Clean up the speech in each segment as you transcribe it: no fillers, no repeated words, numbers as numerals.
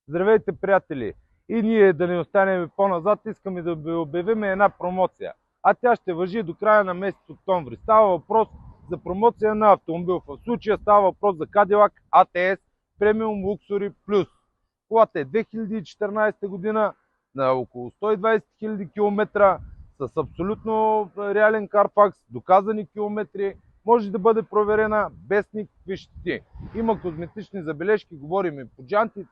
Здравейте, приятели! И ние да не останем по-назад, искаме да ви обявим една промоция. А тя ще важи до края на месец октомври. Става въпрос за промоция на автомобил. В случая става въпрос за Cadillac ATS Premium Luxury Plus. Колата е 2014 година, на около 120 000 км, с абсолютно реален Carfax, доказани километри, може да бъде проверена без никакви щети. Има козметични забележки, говорим и по джанти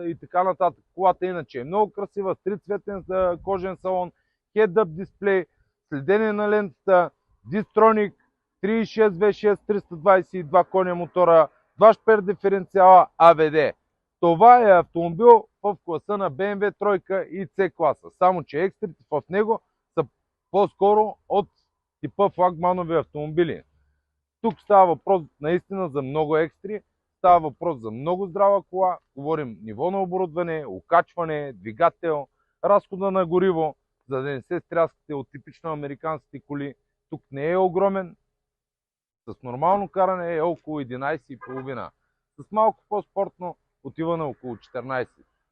и така нататък. Колата иначе е много красива, с трицветен кожен салон, head-up дисплей, следене на лентата, Distronic, 3.6 V6, 322 коня мотора, 2 шпер диференциала ABD. Това е автомобил в класа на BMW тройка и C класа, само че екстрите в него са по-скоро от типа флагманови автомобили. Тук става въпрос наистина за много екстри, става въпрос за много здрава кола, говорим ниво на оборудване, окачване, двигател, разхода на гориво, за да не се стряскате от типично американските коли. Тук не е огромен, с нормално каране е около 11,5. С малко по-спортно отива на около 14.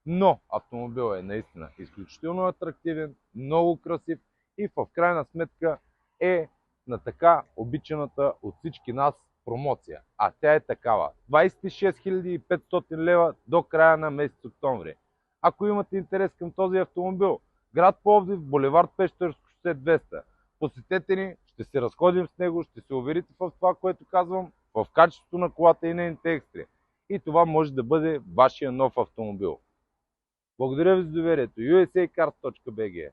Но автомобилът е наистина изключително атрактивен, много красив и в крайна сметка е на така обичаната от всички нас промоция. А тя е такава. 26 500 лева до края на месец октомври. Ако имате интерес към този автомобил, град Пловдив, булевард Пещерско шосе 200. Посетете ни, ще се разходим с него, ще се уверите в това, което казвам, в качеството на колата и нейните екстри. И това може да бъде вашия нов автомобил. Благодаря ви за доверието. usacars.bg